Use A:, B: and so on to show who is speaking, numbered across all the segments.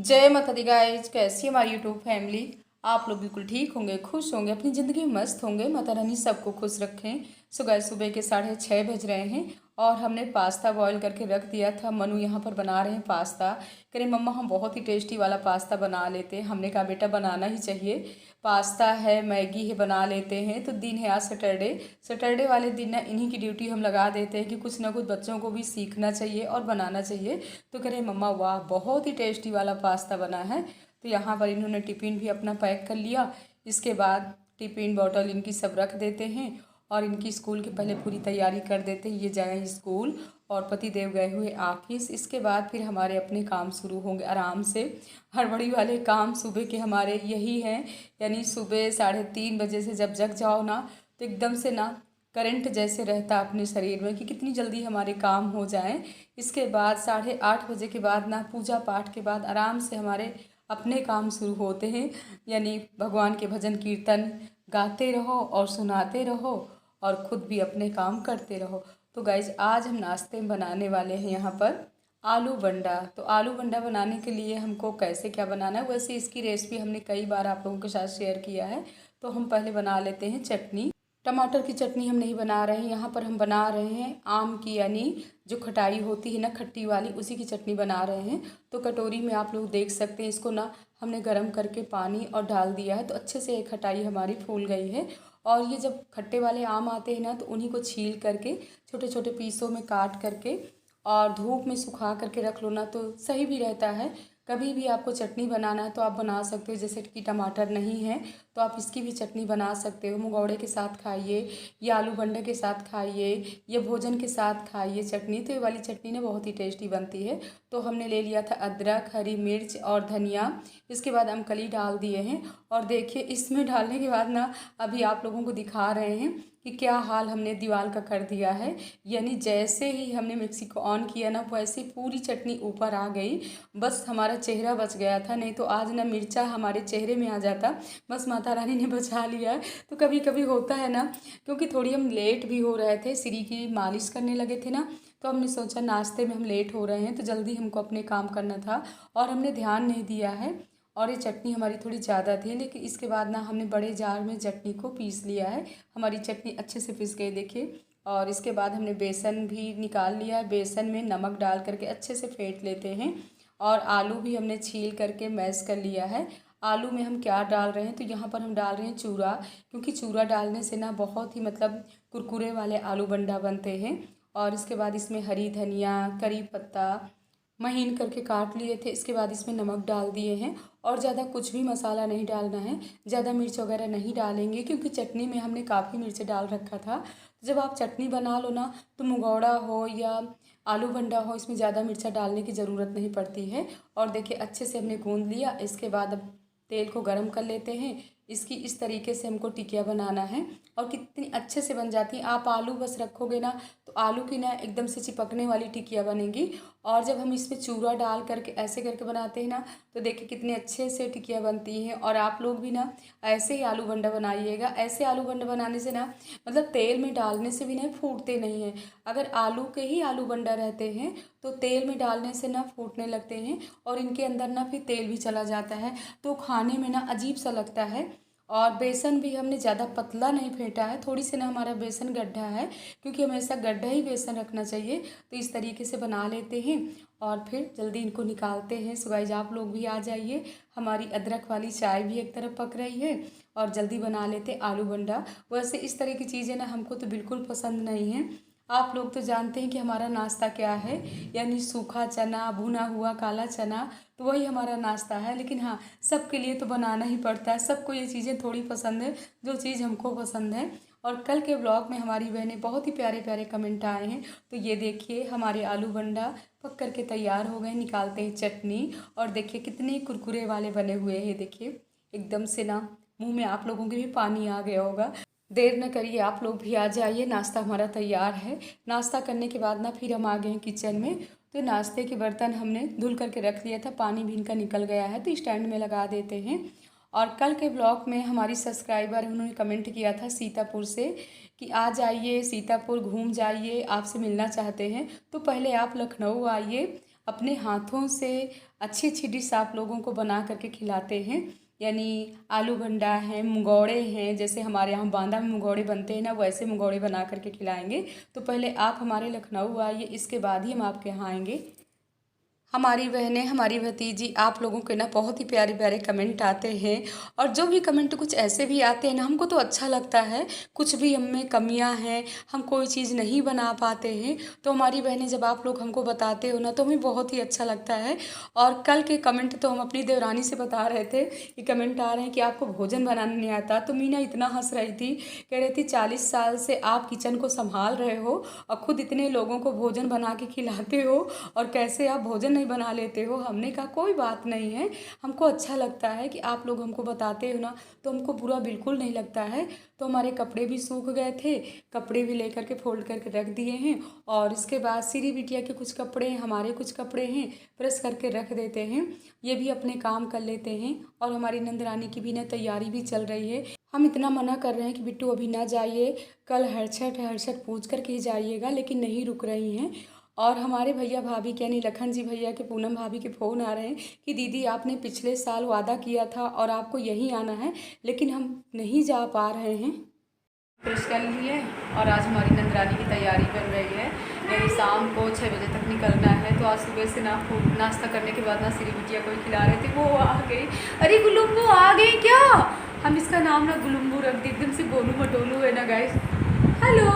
A: जय माता the guys, कैसी है हमारी यूट्यूब फैमिली। आप लोग बिल्कुल ठीक होंगे, खुश होंगे, अपनी ज़िंदगी में मस्त होंगे। माता रानी सबको खुश रखें। सो गाइस, सुबह के 6:30 बज रहे हैं और हमने पास्ता बॉईल करके रख दिया था। मनु यहाँ पर बना रहे हैं पास्ता। कह रहे मम्मा हम बहुत ही टेस्टी वाला पास्ता बना लेते हैं। हमने कहा बेटा बनाना ही चाहिए, पास्ता है, मैगी है, बना लेते हैं। तो दिन है आज सैटरडे। सैटरडे वाले दिन ना इन्हीं की ड्यूटी हम लगा देते हैं कि कुछ ना कुछ बच्चों को भी सीखना चाहिए और बनाना चाहिए। तो कह रहे मम्मा वाह बहुत ही टेस्टी वाला पास्ता बना है। तो यहाँ पर इन्होंने टिफ़िन भी अपना पैक कर लिया। इसके बाद टिफ़िन बॉटल इनकी सब रख देते हैं और इनकी स्कूल की पहले पूरी तैयारी कर देते हैं। ये जाए स्कूल और पति देव गए हुए ऑफिस। इसके बाद फिर हमारे अपने काम शुरू होंगे आराम से। हड़बड़ी वाले काम सुबह के हमारे यही हैं, यानी सुबह 3:30 बजे से जब जग जाओ ना तो एकदम से ना करंट जैसे रहता अपने शरीर में कि कितनी जल्दी हमारे काम हो जाएं। इसके बाद 8:30 बजे के बाद ना पूजा पाठ के बाद आराम से हमारे अपने काम शुरू होते हैं, यानी भगवान के भजन कीर्तन गाते रहो और सुनाते रहो और ख़ुद भी अपने काम करते रहो। तो गाइज आज हम नाश्ते में बनाने वाले हैं यहाँ पर आलू बंडा। तो आलू बंडा बनाने के लिए हमको कैसे क्या बनाना है, वैसे इसकी रेसिपी हमने कई बार आप लोगों के साथ शेयर किया है। तो हम पहले बना लेते हैं चटनी। टमाटर की चटनी हम नहीं बना रहे हैं, यहाँ पर हम बना रहे हैं आम की, यानी जो खटाई होती है ना खट्टी वाली, उसी की चटनी बना रहे हैं। तो कटोरी में आप लोग देख सकते हैं, इसको ना हमने गरम करके पानी और डाल दिया है। तो अच्छे से खटाई हमारी फूल गई है। और ये जब खट्टे वाले आम आते हैं ना तो उन्हीं को छील करके छोटे छोटे पीसों में काट करके और धूप में सुखा करके रख लो ना तो सही भी रहता है। कभी भी आपको चटनी बनाना है तो आप बना सकते हो, जैसे कि टमाटर नहीं है तो आप इसकी भी चटनी बना सकते हो। मुगौड़े के साथ खाइए या आलू बंडे के साथ खाइए या भोजन के साथ खाइए चटनी। तो ये वाली चटनी ना बहुत ही टेस्टी बनती है। तो हमने ले लिया था अदरक, हरी मिर्च और धनिया। इसके बाद अमकली डाल दिए हैं और देखिए इसमें डालने के बाद ना अभी आप लोगों को दिखा रहे हैं कि क्या हाल हमने दीवार का कर दिया है। यानी जैसे ही हमने मिक्सी को ऑन किया ना वैसे पूरी चटनी ऊपर आ गई। बस हमारा चेहरा बच गया था, नहीं तो आज ना मिर्चा हमारे चेहरे में आ जाता। बस माता रानी ने बचा लिया है। तो कभी कभी होता है ना, क्योंकि थोड़ी हम लेट भी हो रहे थे, श्री की मालिश करने लगे थे ना, तो हमने सोचा नाश्ते में हम लेट हो रहे हैं तो जल्दी हमको अपने काम करना था और हमने ध्यान नहीं दिया है। और ये चटनी हमारी थोड़ी ज़्यादा थी, लेकिन इसके बाद ना हमने बड़े जार में चटनी को पीस लिया है। हमारी चटनी अच्छे से पिस गई देखिए। और इसके बाद हमने बेसन भी निकाल लिया है। बेसन में नमक डाल करके अच्छे से फेंट लेते हैं। और आलू भी हमने छील करके मैश कर लिया है। आलू में हम क्या डाल रहे हैं, तो यहाँ पर हम डाल रहे हैं चूरा, क्योंकि चूरा डालने से ना बहुत ही मतलब कुरकुरे वाले आलू बंडा बनते हैं। और इसके बाद इसमें हरी धनिया, करी पत्ता महीन करके काट लिए थे। इसके बाद इसमें नमक डाल दिए हैं और ज़्यादा कुछ भी मसाला नहीं डालना है। ज़्यादा मिर्च वगैरह नहीं डालेंगे क्योंकि चटनी में हमने काफ़ी मिर्च डाल रखा था। जब आप चटनी बना लो ना तो मुगौड़ा हो या आलू बंडा हो, इसमें ज़्यादा मिर्चा डालने की ज़रूरत नहीं पड़ती है। और देखिए अच्छे से हमने गूँध लिया। इसके बाद अब तेल को गरम कर लेते हैं। इसकी इस तरीके से हमको टिकिया बनाना है और कितनी अच्छे से बन जाती है। आप आलू बस रखोगे ना तो आलू की ना एकदम से चिपकने वाली टिकिया बनेगी। और जब हम इसमें चूरा डाल करके ऐसे करके बनाते हैं ना तो देखिए कितने अच्छे से टिकिया बनती हैं। और आप लोग भी ना ऐसे ही आलू बंडा बनाइएगा। ऐसे आलू बंडा बनाने से ना मतलब तेल में डालने से भी नहीं फूटते नहीं हैं। अगर आलू के ही आलू बंडा रहते हैं तो तेल में डालने से ना फूटने लगते हैं और इनके अंदर ना फिर तेल भी चला जाता है, तो खाने में ना अजीब सा लगता है। और बेसन भी हमने ज़्यादा पतला नहीं फेंटा है, थोड़ी सी ना हमारा बेसन गड्ढा है, क्योंकि हमेशा गड्ढा ही बेसन रखना चाहिए। तो इस तरीके से बना लेते हैं और फिर जल्दी इनको निकालते हैं। सो गाइस आप लोग भी आ जाइए। हमारी अदरक वाली चाय भी एक तरफ पक रही है और जल्दी बना लेते आलू बंडा। वैसे इस तरह की चीज़ें ना हमको तो बिल्कुल पसंद नहीं है। आप लोग तो जानते हैं कि हमारा नाश्ता क्या है, यानी सूखा चना, भुना हुआ काला चना, तो वही हमारा नाश्ता है। लेकिन हाँ, सबके लिए तो बनाना ही पड़ता है। सबको ये चीज़ें थोड़ी पसंद है जो चीज़ हमको पसंद है। और कल के ब्लॉग में हमारी बहनें बहुत ही प्यारे प्यारे कमेंट आए हैं। तो ये देखिए हमारे आलू बंडा पक करके तैयार हो गए। निकालते हैं चटनी और देखिए कितने कुरकुरे वाले बने हुए हैं। देखिए एकदम से ना मुंह में आप लोगों के भी पानी आ गया होगा। देर न करिए, आप लोग भी आ जाइए। नाश्ता हमारा तैयार है। नाश्ता करने के बाद ना फिर हम आ गए हैं किचन में। तो नाश्ते के बर्तन हमने धुल करके रख लिया था, पानी भी इनका निकल गया है तो स्टैंड में लगा देते हैं। और कल के ब्लॉग में हमारी सब्सक्राइबर उन्होंने कमेंट किया था सीतापुर से कि आ जाइए सीतापुर घूम जाइए, आपसे मिलना चाहते हैं। तो पहले आप लखनऊ आइए, अपने हाथों से अच्छी अच्छी डिश आप लोगों को बना करके खिलाते हैं। यानी आलू भंडा है, मुंगौड़े हैं, जैसे हमारे यहाँ बांदा में मुंगौड़े बनते हैं ना, वैसे मुंगौड़े बना करके खिलाएंगे। तो पहले आप हमारे लखनऊ आइए, इसके बाद ही हम आपके यहाँ आएंगे। हमारी बहनें, हमारी भतीजी, आप लोगों के ना बहुत ही प्यारे प्यारे कमेंट आते हैं। और जो भी कमेंट कुछ ऐसे भी आते हैं ना, हमको तो अच्छा लगता है। कुछ भी हम में कमियां हैं, हम कोई चीज़ नहीं बना पाते हैं, तो हमारी बहनें जब आप लोग हमको बताते हो ना, तो हमें बहुत ही अच्छा लगता है। और कल के कमेंट तो हम अपनी देवरानी से बता रहे थे कि कमेंट आ रहे हैं कि आपको भोजन बनाना नहीं आता। तो मीना इतना हंस रही थी, कह रही थी 40 साल से आप किचन को संभाल रहे हो और खुद इतने लोगों को भोजन बना के खिलाते हो, और कैसे आप भोजन नहीं बना लेते हो। हमने कहा कोई बात नहीं है, हमको अच्छा लगता है कि आप लोग हमको बताते हो ना, तो हमको बुरा बिल्कुल नहीं लगता है। तो हमारे कपड़े भी सूख गए थे, कपड़े भी लेकर के फोल्ड करके रख दिए हैं। और इसके बाद सिरी बिटिया के कुछ कपड़े हैं, हमारे कुछ कपड़े हैं, प्रेस करके रख देते हैं। ये भी अपने काम कर लेते हैं। और हमारी नंदरानी की भी ना तैयारी भी चल रही है। हम इतना मना कर रहे हैं कि बिट्टू अभी ना जाइए, कल हर छठ पूछ करके ही जाइएगा, लेकिन नहीं रुक रही हैं। और हमारे भैया भाभी के यानी लखन जी भैया के, पूनम भाभी के फ़ोन आ रहे हैं कि दीदी आपने पिछले साल वादा किया था और आपको यहीं आना है, लेकिन हम नहीं जा पा रहे हैं। फ्रेश कर लिए और आज हमारी नंदरानी की तैयारी बन रही है। यानी शाम को 6 बजे तक निकलना है। तो आज सुबह से ना नाश्ता करने के बाद ना सिरी बिटिया को ही खिला रहे थे, वो आ गई। अरे गुलुम्बू आ गई क्या? हम इसका नाम ना गुलुम्बू रख दी, एकदम से गोलू मटोलू है ना गाइस। हेलो,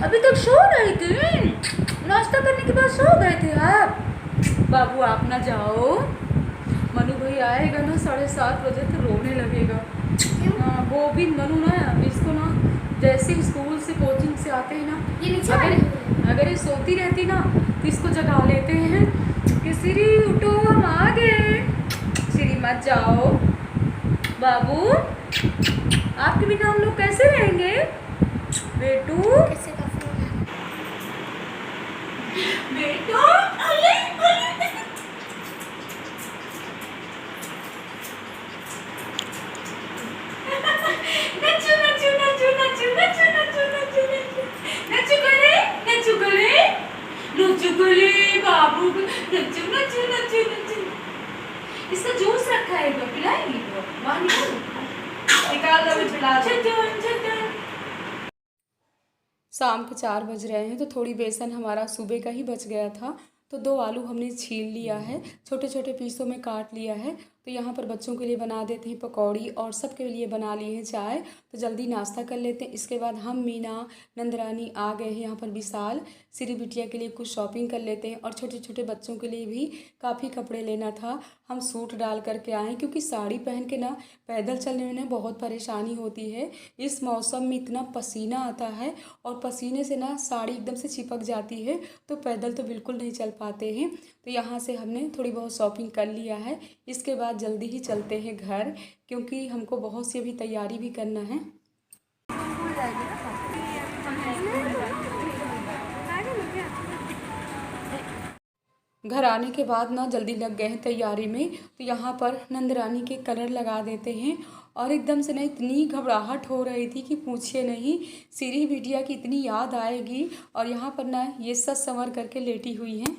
A: अभी तक सो रहे थे, नाश्ता करने के बाद सो गए थे आप? बाबू आप ना जाओ, मनु भाई आएगा ना 7:30 बजे तो रोने लगेगा। हाँ, वो भी मनु ना, इसको ना जैसे स्कूल से कोचिंग से आते हैं ना, ये अगर ये सोती रहती ना तो इसको जगा लेते हैं कि सिरी उठो हम आ गए। सिरी मत जाओ बाबू, आपके बिना हम लोग कैसे रहेंगे बेटू? बेटू अले अले नचू नचू नचू नचू नचू नचू नचू नचू करे नचू करे नचू करे बाबू, नचू नचू नचू नचू। इसका जूस रखा है, तो पिलाएंगी तो बाहर निकाल दो, पिला दो। शाम के 4 बज रहे हैं, तो थोड़ी बेसन हमारा सुबह का ही बच गया था, तो 2 आलू हमने छील लिया है, छोटे छोटे पीसों में काट लिया है। तो यहाँ पर बच्चों के लिए बना देते हैं पकौड़ी, और सबके लिए बना लिए हैं चाय। तो जल्दी नाश्ता कर लेते हैं। इसके बाद हम, मीना, नंदरानी आ गए हैं यहाँ पर। विशाल, सिरी बिटिया के लिए कुछ शॉपिंग कर लेते हैं, और छोटे छोटे बच्चों के लिए भी काफ़ी कपड़े लेना था। हम सूट डाल करके आए, क्योंकि साड़ी पहन के ना पैदल चलने में ना बहुत परेशानी होती है। इस मौसम में इतना पसीना आता है, और पसीने से ना साड़ी एकदम से चिपक जाती है, तो पैदल तो बिल्कुल नहीं चल पाते हैं। तो यहाँ से हमने थोड़ी बहुत शॉपिंग कर लिया है। इसके बाद जल्दी ही चलते हैं घर, क्योंकि हमको बहुत सी अभी तैयारी भी करना है। घर आने के बाद ना जल्दी लग गए हैं तैयारी में। तो यहाँ पर नंदरानी के कलर लगा देते हैं, और एकदम से ना इतनी घबराहट हो रही थी कि पूछिए नहीं। सिरी बिटिया की इतनी याद आएगी, और यहाँ पर ना ये सब संवर करके लेटी हुई हैं।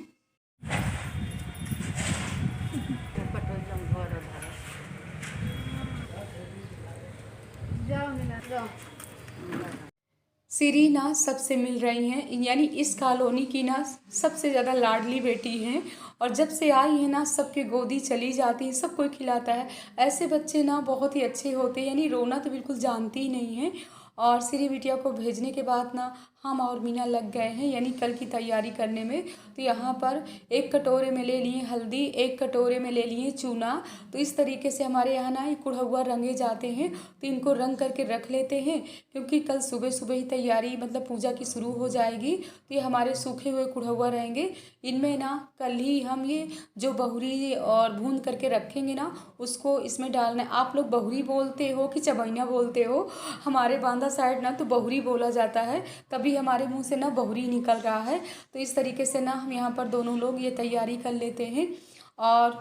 A: सिरी ना सबसे मिल रही हैं, यानी इस कॉलोनी की ना सबसे ज़्यादा लाडली बेटी हैं। और जब से आई है ना, सबके गोदी चली जाती है, सब कोई खिलाता है। ऐसे बच्चे ना बहुत ही अच्छे होते हैं, यानी रोना तो बिल्कुल जानती ही नहीं है। और सिरी बिटिया को भेजने के बाद ना हम और मीना लग गए हैं, यानी कल की तैयारी करने में। तो यहाँ पर 1 कटोरे में ले लिए हल्दी, 1 कटोरे में ले लिए चूना। तो इस तरीके से हमारे यहाँ ना ये कुढ़ौआ रंगे जाते हैं, तो इनको रंग करके रख लेते हैं, क्योंकि कल सुबह सुबह ही तैयारी मतलब पूजा की शुरू हो जाएगी। तो ये हमारे सूखे हुए कुढ़ौआ रहेंगे। इनमें ना कल ही हम ये जो बहुरी और भून करके रखेंगे ना, उसको इसमें डालना है। आप लोग बहुरी बोलते हो कि चबैना बोलते हो? हमारे बांदा साइड ना तो बहुरी बोला जाता है, तभी हमारे मुंह से ना बहुरी निकल रहा है। तो इस तरीके से ना हम यहाँ पर दोनों लोग ये तैयारी कर लेते हैं। और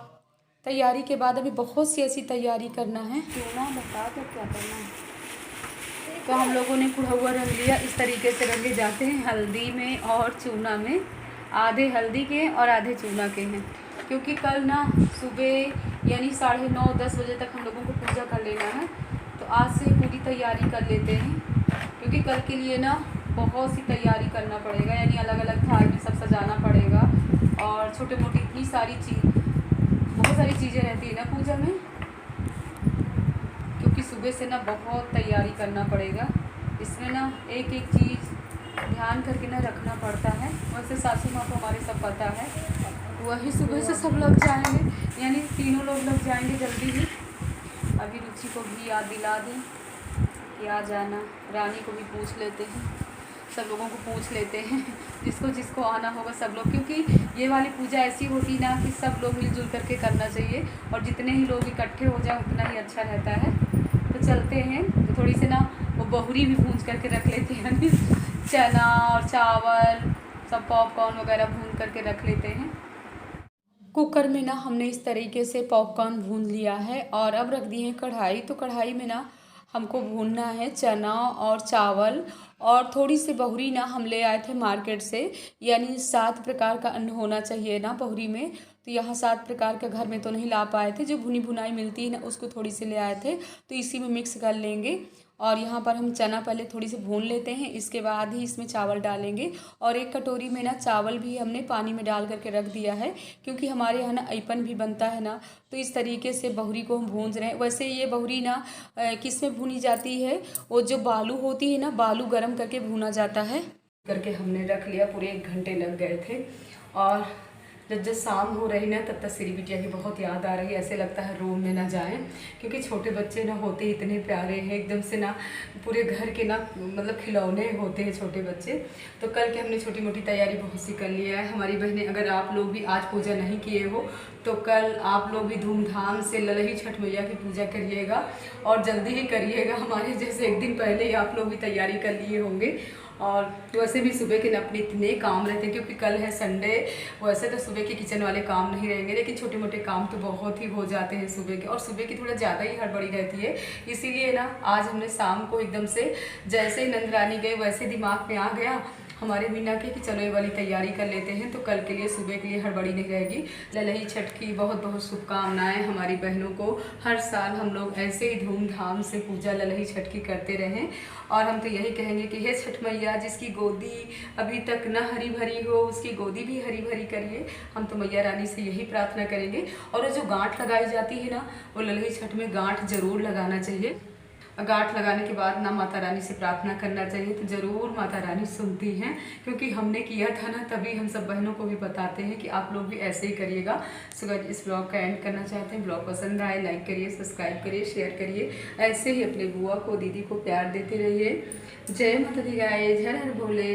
A: तैयारी के बाद अभी बहुत सी ऐसी तैयारी करना है। चूना बता दो क्या करना है। तो हम लोगों ने कुढ़ौआ रंग लिया, इस तरीके से रंगे जाते हैं हल्दी में और चूना में। आधे हल्दी के और आधे चूना के हैं, क्योंकि कल ना सुबह यानी 9:30-10 बजे तक हम लोगों को पूजा कर लेना है। तो आज से पूरी तैयारी कर लेते हैं, क्योंकि कल के लिए ना बहुत सी तैयारी करना पड़ेगा, यानी अलग अलग थाल में सब सजाना पड़ेगा और छोटे मोटी इतनी सारी बहुत सारी चीज़ें रहती है ना पूजा में, क्योंकि सुबह से ना बहुत तैयारी करना पड़ेगा। इसमें ना एक एक चीज़ ध्यान करके ना रखना पड़ता है। वैसे सासू माँ को हमारे सब पता है, वही सुबह से सब लग जाएंगे, यानी तीनों लोग लग जाएंगे जल्दी ही। अभी रुचि को भी याद दिला दें कि आ जाना, रानी को भी पूछ लेते हैं, सब लोगों को पूछ लेते हैं जिसको जिसको आना होगा सब लोग, क्योंकि ये वाली पूजा ऐसी होती ना कि सब लोग मिलजुल करके करना चाहिए और जितने ही लोग इकट्ठे हो जाए उतना ही अच्छा रहता है। तो चलते हैं, तो थोड़ी सी ना वो बहुरी भी भून करके रख लेते हैं, चना और चावल सब पॉपकॉर्न वगैरह भून करके रख लेते हैं। कुकर में ना हमने इस तरीके से पॉपकॉर्न भून लिया है और अब रख दी है कढ़ाई। तो कढ़ाई में ना हमको भूनना है चना और चावल, और थोड़ी सी बहुरी ना हम ले आए थे मार्केट से, यानी 7 प्रकार का अन्न होना चाहिए ना बहुरी में। तो यहाँ 7 प्रकार का घर में तो नहीं ला पाए थे, जो भुनी भुनाई मिलती है ना उसको थोड़ी सी ले आए थे, तो इसी में मिक्स कर लेंगे। और यहाँ पर हम चना पहले थोड़ी सी भून लेते हैं, इसके बाद ही इसमें चावल डालेंगे। और एक कटोरी में ना चावल भी हमने पानी में डाल करके रख दिया है, क्योंकि हमारे यहाँ ना अइपन भी बनता है ना, तो इस तरीके से बहुरी को हम भून रहे हैं। वैसे ये बहुरी ना किस में भुनी जाती है, वो जो बालू होती है ना, बालू गर्म करके भुना जाता है करके हमने रख लिया। पूरे 1 घंटे लग गए थे। और जब शाम हो रही ना तब तक श्री बिटिया की बहुत याद आ रही है, ऐसे लगता है रूम में ना जाएं, क्योंकि छोटे बच्चे ना होते इतने प्यारे हैं, एकदम से ना पूरे घर के ना मतलब खिलौने होते हैं छोटे बच्चे। तो कल के हमने छोटी मोटी तैयारी बहुत सी कर लिया है। हमारी बहनें, अगर आप लोग भी आज पूजा नहीं किए हो तो कल आप लोग भी धूमधाम से ललही छठ मैया की पूजा करिएगा, और जल्दी ही करिएगा, हमारे जैसे एक दिन पहले ही आप लोग भी तैयारी कर लिए होंगे। और वैसे भी सुबह के अपने इतने काम रहते हैं, क्योंकि कल है संडे। वैसे तो सुबह के किचन वाले काम नहीं रहेंगे, लेकिन छोटे मोटे काम तो बहुत ही हो जाते हैं सुबह के, और सुबह की थोड़ा ज़्यादा ही हड़बड़ी रहती है। इसीलिए ना आज हमने शाम को एकदम से, जैसे ही नंदरानी गए वैसे दिमाग में आ गया हमारे मीना के कि चलो ये वाली तैयारी कर लेते हैं, तो कल के लिए सुबह के लिए हड़बड़ी नहीं रहेगी। ललही छठ की बहुत बहुत शुभकामनाएं हमारी बहनों को। हर साल हम लोग ऐसे ही धूमधाम से पूजा ललही छठ की करते रहें, और हम तो यही कहेंगे कि हे छठ मैया, जिसकी गोदी अभी तक न हरी भरी हो उसकी गोदी भी हरी भरी करिए। हम तो मैया रानी से यही प्रार्थना करेंगे। और वो जो गांठ लगाई जाती है ना, वो ललही छठ में गांठ जरूर लगाना चाहिए। गांठ लगाने के बाद ना माता रानी से प्रार्थना करना चाहिए, तो ज़रूर माता रानी सुनती हैं, क्योंकि हमने किया था ना, तभी हम सब बहनों को भी बताते हैं कि आप लोग भी ऐसे ही करिएगा। सो गाइस, इस ब्लॉग का एंड करना चाहते हैं। ब्लॉग पसंद आए लाइक करिए, सब्सक्राइब करिए, शेयर करिए। ऐसे ही अपने बुआ को, दीदी को प्यार देते रहिए। जय माता दी गाइस, हर हर भोले।